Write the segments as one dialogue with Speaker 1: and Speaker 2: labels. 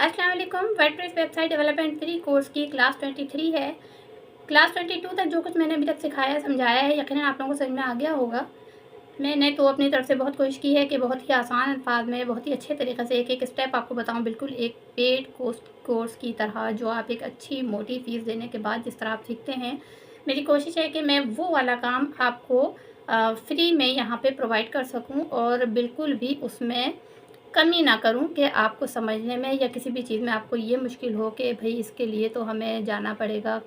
Speaker 1: अस्सलाम वालेकुम। WordPress website development 3 course की क्लास 23 है। क्लास 22 तक जो कुछ मैंने अभी तक सिखाया समझाया है यकीनन आप लोगों को समझ में आ गया होगा। मैंने तो अपनी तरफ से बहुत कोशिश की है कि बहुत ही आसान अल्फाज में बहुत ही अच्छे तरीक़े से एक एक स्टेप आपको बताऊं, बिल्कुल एक पेड कोर्स की तरह, जो आप एक अच्छी मोटी फ़ीस देने के बाद जिस तरह आप सीखते हैं। मेरी कोशिश है कि मैं वो वाला काम आपको फ्री में यहाँ पे प्रोवाइड कर सकूं और बिल्कुल भी उसमें कमी ना करूं कि आपको समझने में या किसी भी चीज़ में आपको ये मुश्किल हो कि भाई इसके लिए तो हमें जाना पड़ेगा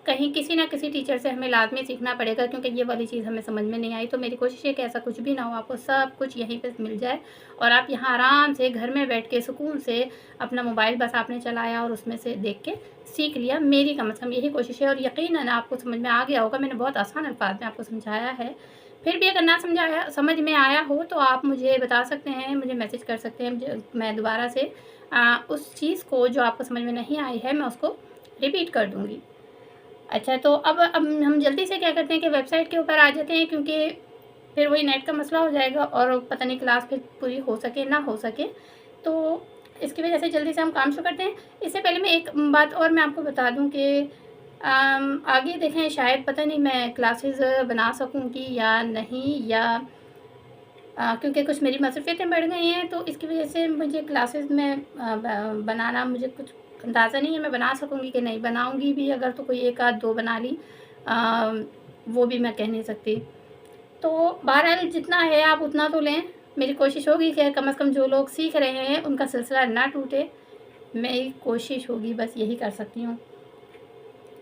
Speaker 1: कहीं किसी ना किसी टीचर से हमें लाज़मी सीखना पड़ेगा, क्योंकि ये वाली चीज़ हमें समझ में नहीं आई। तो मेरी कोशिश है कि ऐसा कुछ भी ना हो, आपको सब कुछ यहीं पे मिल जाए और आप यहाँ आराम से घर में बैठ के सुकून से अपना मोबाइल बस आपने चलाया और उसमें से देख के सीख लिया। मेरी कम से कम यही कोशिश है और यकीनन आपको समझ में आ गया होगा। मैंने बहुत आसान अल्फाज में आपको समझाया है। फिर भी अगर ना समझ में आया हो तो आप मुझे बता सकते हैं, मुझे मैसेज कर सकते हैं। मैं दोबारा से उस चीज़ को जो आपको समझ में नहीं आई है मैं उसको रिपीट कर दूँगी। अच्छा, तो अब हम जल्दी से क्या करते हैं कि वेबसाइट के ऊपर आ जाते हैं, क्योंकि फिर वही नेट का मसला हो जाएगा और पता नहीं क्लास फिर पूरी हो सके ना हो सके। तो इसकी वजह से जल्दी से हम काम शुरू करते हैं। इससे पहले मैं एक बात और मैं आपको बता दूं कि आगे देखें, शायद पता नहीं मैं क्लासेस बना सकूंगी या नहीं, या क्योंकि कुछ मेरी मसरूफियतें बढ़ गई हैं तो इसकी वजह से मुझे क्लासेस में बनाना मुझे कुछ अंदाज़ा नहीं है मैं बना सकूंगी कि नहीं। बनाऊंगी भी अगर तो कोई एक आध दो बना ली, वो भी मैं कह नहीं सकती। तो बहरहाल जितना है आप उतना तो लें। मेरी कोशिश होगी कि कम से कम जो लोग सीख रहे हैं उनका सिलसिला ना टूटे। मेरी कोशिश होगी, बस यही कर सकती हूँ।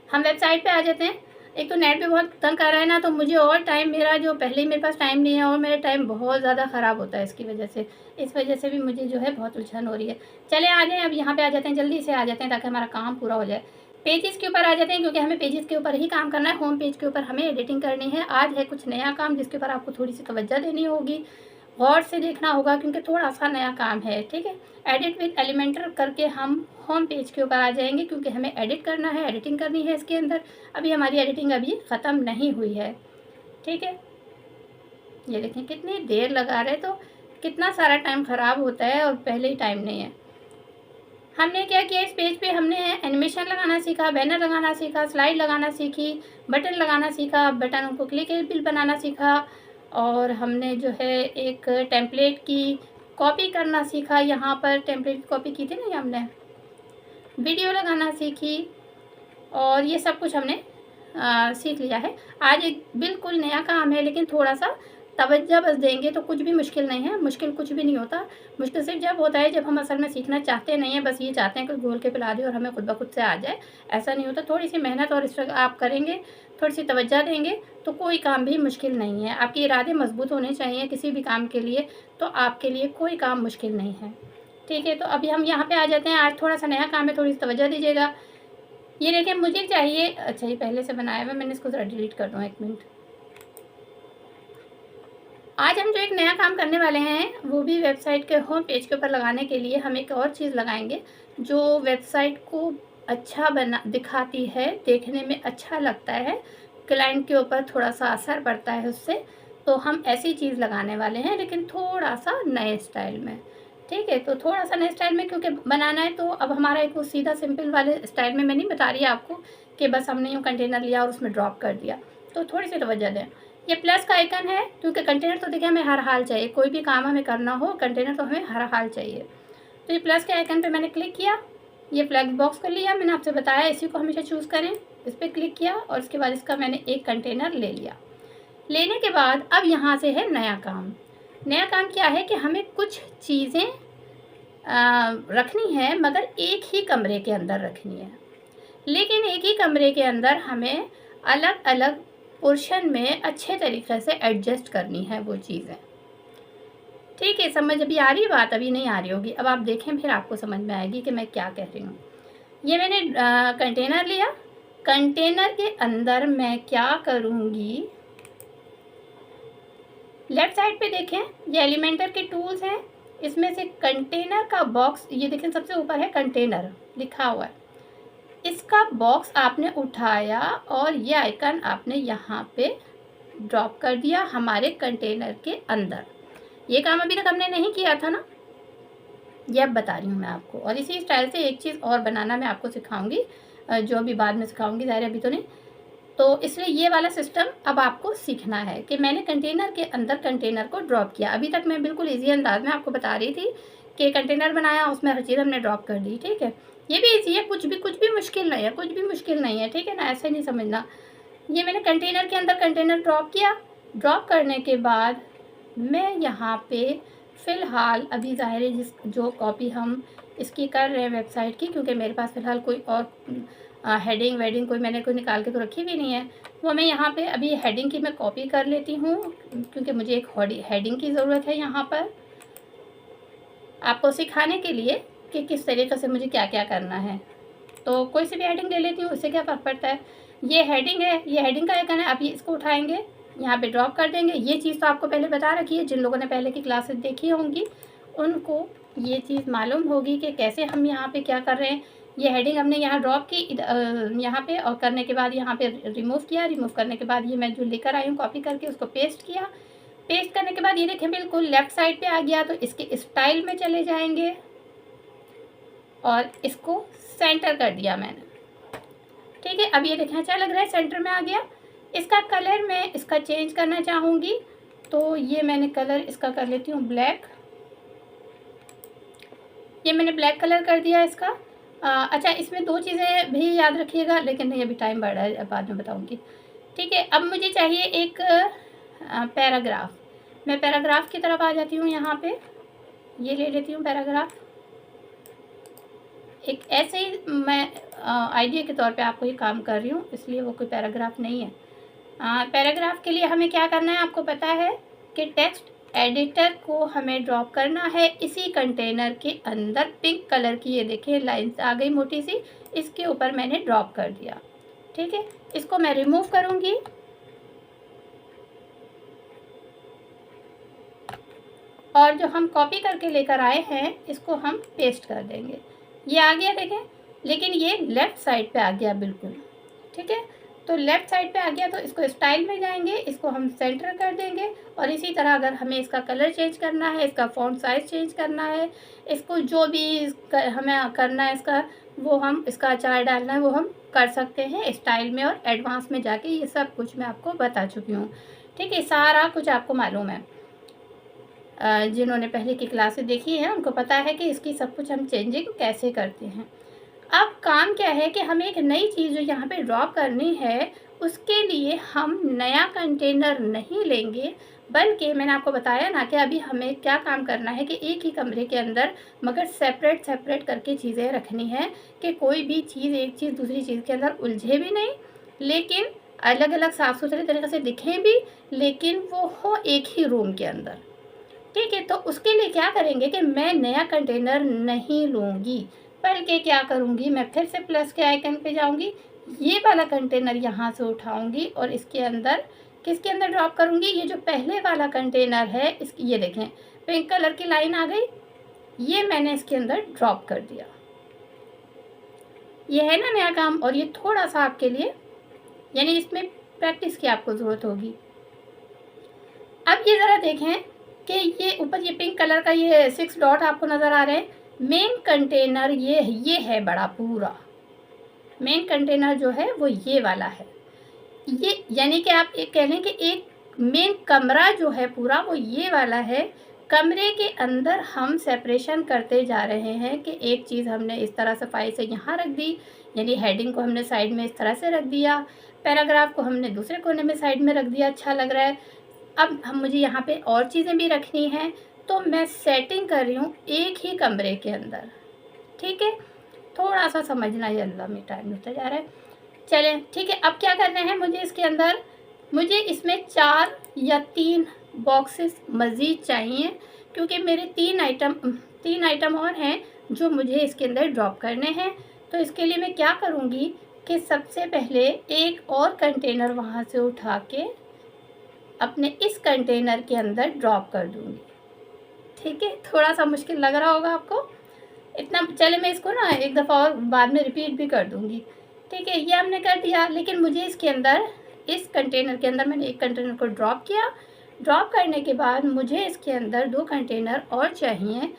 Speaker 1: हम वेबसाइट पे आ जाते हैं। एक तो नेट पे बहुत तंग कर रहा है ना, तो मुझे और टाइम, मेरा जो पहले ही मेरे पास टाइम नहीं है और मेरा टाइम बहुत ज़्यादा ख़राब होता है इसकी वजह से। इस वजह से भी मुझे जो है बहुत उलझन हो रही है। चले आ जाएँ, अब यहाँ पे आ जाते हैं, जल्दी से आ जाते हैं ताकि हमारा काम पूरा हो जाए। पेजेस के ऊपर आ जाते हैं, क्योंकि हमें पेजेस के ऊपर ही काम करना है। होम पेज के ऊपर हमें एडिटिंग करनी है। आज है कुछ नया काम जिसके ऊपर आपको थोड़ी सी तवज्जो देनी होगी, गौर से देखना होगा, क्योंकि थोड़ा सा नया काम है। ठीक है, एडिट विद एलिमेंटर करके हम होम पेज के ऊपर आ जाएंगे, क्योंकि हमें एडिट करना है, एडिटिंग करनी है इसके अंदर। अभी हमारी एडिटिंग अभी ख़त्म नहीं हुई है। ठीक है, ये देखें कितनी देर लगा रहे, तो कितना सारा टाइम ख़राब होता है और पहले ही टाइम नहीं है। हमने क्या किया, इस पेज पे हमने एनिमेशन लगाना सीखा, बैनर लगाना सीखा, स्लाइड लगाना सीखी, बटन लगाना सीखा, बटनों को क्लिकेबल बनाना सीखा, और हमने जो है एक टेम्पलेट की कॉपी करना सीखा। यहाँ पर टेम्पलेट की कॉपी की थी ना, ये हमने वीडियो लगाना सीखी और ये सब कुछ हमने सीख लिया है। आज एक बिल्कुल नया काम है, लेकिन थोड़ा सा तवज्जो बस देंगे तो कुछ भी मुश्किल नहीं है। मुश्किल कुछ भी नहीं होता। मुश्किल सिर्फ जब होता है जब हम असल में सीखना चाहते नहीं हैं, बस ये चाहते हैं कि घोल के पिला दे और हमें खुद ब खुद से आ जाए। ऐसा नहीं होता। थोड़ी सी मेहनत और स्ट्रगल आप करेंगे, थोड़ी सी तवज्जो देंगे तो कोई काम भी मुश्किल नहीं है। आपके इरादे मजबूत होने चाहिए किसी भी काम के लिए, तो आपके लिए कोई काम मुश्किल नहीं है। ठीक है, तो अभी हम यहाँ पे आ जाते हैं। आज थोड़ा सा नया काम है, थोड़ी सी तवज्जो दीजिएगा। ये देखिए मुझे चाहिए, अच्छा ये पहले से बनाया हुआ, मैंने इसको ज़रा डिलीट कर दूँ, 1 मिनट। आज हम जो एक नया काम करने वाले हैं वो भी वेबसाइट के होम पेज के ऊपर लगाने के लिए हम एक और चीज़ लगाएंगे जो वेबसाइट को अच्छा बना दिखाती है, देखने में अच्छा लगता है, क्लाइंट के ऊपर थोड़ा सा असर पड़ता है उससे। तो हम ऐसी चीज़ लगाने वाले हैं, लेकिन थोड़ा सा नए स्टाइल में। ठीक है, तो थोड़ा सा नए स्टाइल में क्योंकि बनाना है, तो अब हमारा एक वो सीधा सिंपल वाले स्टाइल में मैं नहीं बता रही आपको कि बस हमने यूँ कंटेनर लिया और उसमें ड्रॉप कर दिया। तो थोड़ी सी तवज्जो दें। ये प्लस का आइकन है, क्योंकि कंटेनर तो देखिए हमें हर हाल चाहिए, कोई भी काम हमें करना हो कंटेनर तो हमें हर हाल चाहिए। तो ये प्लस के आइकन पे मैंने क्लिक किया, ये फ्लैग बॉक्स कर लिया। मैंने आपसे बताया इसी को हमेशा चूज़ करें। इस पर क्लिक किया और इसके बाद इसका मैंने एक कंटेनर ले लिया। लेने के बाद अब यहाँ से है नया काम। नया काम क्या है कि हमें कुछ चीज़ें रखनी है, मगर एक ही कमरे के अंदर रखनी है। लेकिन एक ही कमरे के अंदर हमें अलग अलग पोर्शन में अच्छे तरीके से एडजस्ट करनी है वो चीज़ें। ठीक है, समझ अभी आ रही है बात? अभी नहीं आ रही होगी, अब आप देखें फिर आपको समझ में आएगी कि मैं क्या कह रही हूँ। ये मैंने कंटेनर लिया। कंटेनर के अंदर मैं क्या करूँगी, लेफ्ट साइड पे देखें ये एलिमेंटर के टूल्स हैं, इसमें से कंटेनर का बॉक्स, ये देखें सबसे ऊपर है कंटेनर लिखा हुआ है। इसका बॉक्स आपने उठाया और ये आइकन आपने यहाँ पे ड्रॉप कर दिया हमारे कंटेनर के अंदर। ये काम अभी तक हमने नहीं किया था ना, ये अब बता रही हूँ मैं आपको। और इसी स्टाइल से एक चीज़ और बनाना मैं आपको सिखाऊंगी, जो अभी बाद में सिखाऊंगी, ज़ाहिर अभी तो नहीं। तो इसलिए ये वाला सिस्टम अब आपको सीखना है कि मैंने कंटेनर के अंदर कंटेनर को ड्रॉप किया। अभी तक मैं बिल्कुल ईजी अंदाज में आपको बता रही थी कि कंटेनर बनाया, उसमें हर चीज़ हमने ड्रॉप कर दी, ठीक है। ये भी ईजी है, कुछ भी मुश्किल नहीं है, कुछ भी मुश्किल नहीं है, ठीक है ना, ऐसे नहीं समझना। ये मैंने कंटेनर के अंदर कंटेनर ड्रॉप किया। ड्रॉप करने के बाद मैं यहाँ पे फ़िलहाल अभी ज़ाहिर है जो कॉपी हम इसकी कर रहे हैं वेबसाइट की, क्योंकि मेरे पास फ़िलहाल कोई और हेडिंग वेडिंग कोई मैंने कोई निकाल के तो रखी भी नहीं है, वो मैं यहाँ पे अभी हेडिंग की मैं कॉपी कर लेती हूँ, क्योंकि मुझे एक हेडिंग की ज़रूरत है यहाँ पर आपको सिखाने के लिए कि किस तरीके से मुझे क्या क्या करना है। तो कोई सी भी हेडिंग ले लेती हूँ, उससे क्या फ़र्क पड़ता है। ये हेडिंग है, ये हेडिंग का आइकन है, आप ये इसको उठाएंगे, यहाँ पे ड्रॉप कर देंगे। ये चीज़ तो आपको पहले बता रखी है, जिन लोगों ने पहले की क्लासेस देखी होंगी उनको ये चीज़ मालूम होगी कि कैसे हम यहाँ पे क्या कर रहे हैं। ये हेडिंग हमने यहाँ ड्रॉप की यहाँ पे, और करने के बाद यहाँ पे रिमूव किया। रिमूव करने के बाद ये मैं जो लेकर आई हूँ कॉपी करके, उसको पेस्ट किया। पेस्ट करने के बाद ये देखें बिल्कुल लेफ़्ट साइड पे आ गया, तो इसके स्टाइल में चले जाएंगे और इसको सेंटर कर दिया मैंने, ठीक है। अब ये देखें अच्छा लग रहा है, सेंटर में आ गया। इसका कलर मैं इसका चेंज करना चाहूँगी, तो ये मैंने कलर इसका कर लेती हूँ ब्लैक। ये मैंने ब्लैक कलर कर दिया इसका। अच्छा, इसमें दो चीज़ें भी याद रखिएगा, लेकिन नहीं अभी टाइम बढ़ रहा है, बाद में बताऊँगी, ठीक है। अब मुझे चाहिए एक पैराग्राफ। मैं पैराग्राफ की तरफ आ जाती हूँ, यहाँ पे ये ले लेती हूँ पैराग्राफ। एक ऐसे ही मैं आइडिया के तौर पे आपको ये काम कर रही हूँ, इसलिए वो कोई पैराग्राफ नहीं है। पैराग्राफ के लिए हमें क्या करना है, आपको पता है कि टेक्स्ट एडिटर को हमें ड्रॉप करना है इसी कंटेनर के अंदर। पिंक कलर की ये देखिए लाइन्स आ गई मोटी सी, इसके ऊपर मैंने ड्रॉप कर दिया, ठीक है। इसको मैं रिमूव करूँगी और जो हम कॉपी करके लेकर आए हैं इसको हम पेस्ट कर देंगे। ये आ गया देखें, लेकिन ये लेफ़्ट साइड पे आ गया बिल्कुल, ठीक है। तो लेफ़्ट साइड पे आ गया, तो इसको स्टाइल में जाएंगे, इसको हम सेंटर कर देंगे। और इसी तरह अगर हमें इसका कलर चेंज करना है, इसका फ़ॉन्ट साइज़ चेंज करना है, इसको जो भी हमें करना है इसका, वो हम इसका आकार डालना है वो हम कर सकते हैं स्टाइल में और एडवांस में जाके। ये सब कुछ मैं आपको बता चुकी हूँ, ठीक है, सारा कुछ आपको मालूम है। जिन्होंने पहले की क्लासेस देखी हैं उनको पता है कि इसकी सब कुछ हम चेंजिंग कैसे करते हैं। अब काम क्या है कि हमें एक नई चीज़ जो यहाँ पे ड्रॉप करनी है, उसके लिए हम नया कंटेनर नहीं लेंगे, बल्कि मैंने आपको बताया ना कि अभी हमें क्या काम करना है कि एक ही कमरे के अंदर मगर सेपरेट सेपरेट करके चीज़ें रखनी है, कि कोई भी चीज़ एक चीज़ दूसरी चीज़ के अंदर उलझे भी नहीं, लेकिन अलग अलग साफ़ सुथरे तरीके से दिखें भी, लेकिन वो हो एक ही रूम के अंदर, ठीक है। तो उसके लिए क्या करेंगे कि मैं नया कंटेनर नहीं लूँगी, बल्कि क्या करूँगी, मैं फिर से प्लस के आइकन पे जाऊँगी, ये वाला कंटेनर यहाँ से उठाऊँगी और इसके अंदर किसके अंदर ड्रॉप करूँगी, ये जो पहले वाला कंटेनर है इसकी, ये देखें पिंक कलर की लाइन आ गई, ये मैंने इसके अंदर ड्रॉप कर दिया। ये है ना नया काम, और ये थोड़ा सा आपके लिए, यानी इसमें प्रैक्टिस की आपको ज़रूरत होगी। अब ये ज़रा देखें कि ये ऊपर ये पिंक कलर का ये 6 डॉट आपको नज़र आ रहे हैं। मेन कंटेनर ये है बड़ा पूरा, मेन कंटेनर जो है वो ये वाला है। ये यानी कि आप एक कह लें कि एक मेन कमरा जो है पूरा वो ये वाला है। कमरे के अंदर हम सेपरेशन करते जा रहे हैं कि एक चीज़ हमने इस तरह सफाई से यहाँ रख दी, यानी हेडिंग को हमने साइड में इस तरह से रख दिया, पैराग्राफ को हमने दूसरे कोने में साइड में रख दिया, अच्छा लग रहा है। अब मुझे यहाँ पे और चीज़ें भी रखनी हैं, तो मैं सेटिंग कर रही हूँ एक ही कमरे के अंदर, ठीक है। थोड़ा सा समझना, ये अल्लाह में टाइम होता जा रहा है, चलें ठीक है। अब क्या करना है मुझे इसके अंदर, मुझे इसमें 4 या 3 बॉक्सेस मज़ीद चाहिए, क्योंकि मेरे 3 आइटम और हैं जो मुझे इसके अंदर ड्रॉप करने हैं। तो इसके लिए मैं क्या करूँगी कि सबसे पहले एक और कंटेनर वहाँ से उठा के अपने इस कंटेनर के अंदर ड्रॉप कर दूँगी, ठीक है। थोड़ा सा मुश्किल लग रहा होगा आपको इतना, चले मैं इसको ना एक दफ़ा और बाद में रिपीट भी कर दूँगी, ठीक है। ये हमने कर दिया, लेकिन मुझे इसके अंदर, इस कंटेनर के अंदर मैंने एक कंटेनर को ड्रॉप किया। ड्रॉप करने के बाद मुझे इसके अंदर 2 कंटेनर और चाहिए,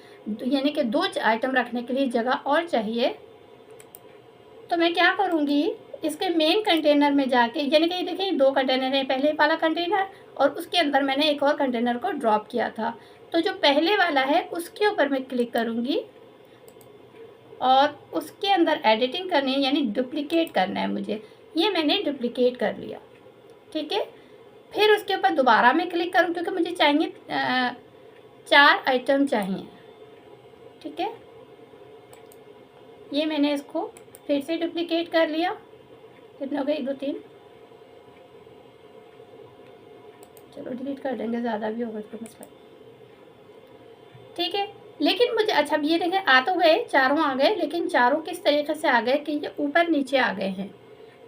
Speaker 1: यानी कि 2 आइटम रखने के लिए जगह और चाहिए। तो मैं क्या करूँगी, इसके मेन कंटेनर में जाके, यानी कि देखिए 2 कंटेनर है, पहले वाला कंटेनर और उसके अंदर मैंने एक और कंटेनर को ड्रॉप किया था। तो जो पहले वाला है उसके ऊपर मैं क्लिक करूँगी और उसके अंदर एडिटिंग करनी है, यानी डुप्लिकेट करना है मुझे। ये मैंने डुप्लिकेट कर लिया, ठीक है। फिर उसके ऊपर दोबारा मैं क्लिक करूँ क्योंकि मुझे चाहिए 4 आइटम चाहिए, ठीक है। ये मैंने इसको फिर से डुप्लिकेट कर लिया। कितने हो गए, 1 2 3, चलो डिलीट कर देंगे, ज़्यादा भी होगा तो मसला, ठीक है। लेकिन मुझे अच्छा ये देखें, आ तो गए, चारों आ गए, लेकिन चारों किस तरीके से आ गए कि ये ऊपर नीचे आ गए हैं,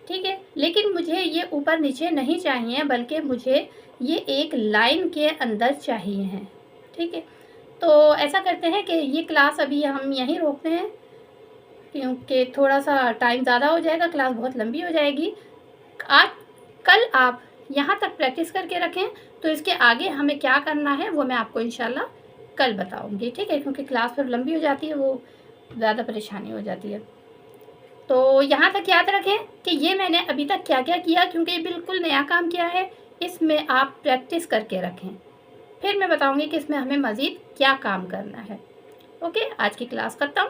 Speaker 1: ठीक है। लेकिन मुझे ये ऊपर नीचे नहीं चाहिए, बल्कि मुझे ये एक लाइन के अंदर चाहिए हैं, ठीक है। तो ऐसा करते हैं कि ये क्लास अभी हम यहीं रोकते हैं क्योंकि थोड़ा सा टाइम ज़्यादा हो जाएगा, क्लास बहुत लंबी हो जाएगी। आज कल आप यहाँ तक प्रैक्टिस करके रखें, तो इसके आगे हमें क्या करना है वो मैं आपको इंशाल्लाह कल बताऊँगी, ठीक है। क्योंकि क्लास फिर लंबी हो जाती है, वो ज़्यादा परेशानी हो जाती है। तो यहाँ तक याद रखें कि ये मैंने अभी तक क्या क्या किया, क्योंकि ये बिल्कुल नया काम किया है, इसमें आप प्रैक्टिस करके रखें। फिर मैं बताऊँगी कि इसमें हमें मज़ीद क्या काम करना है। ओके, आज की क्लास ख़त्म।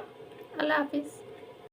Speaker 1: अल्लाह हाफिज़।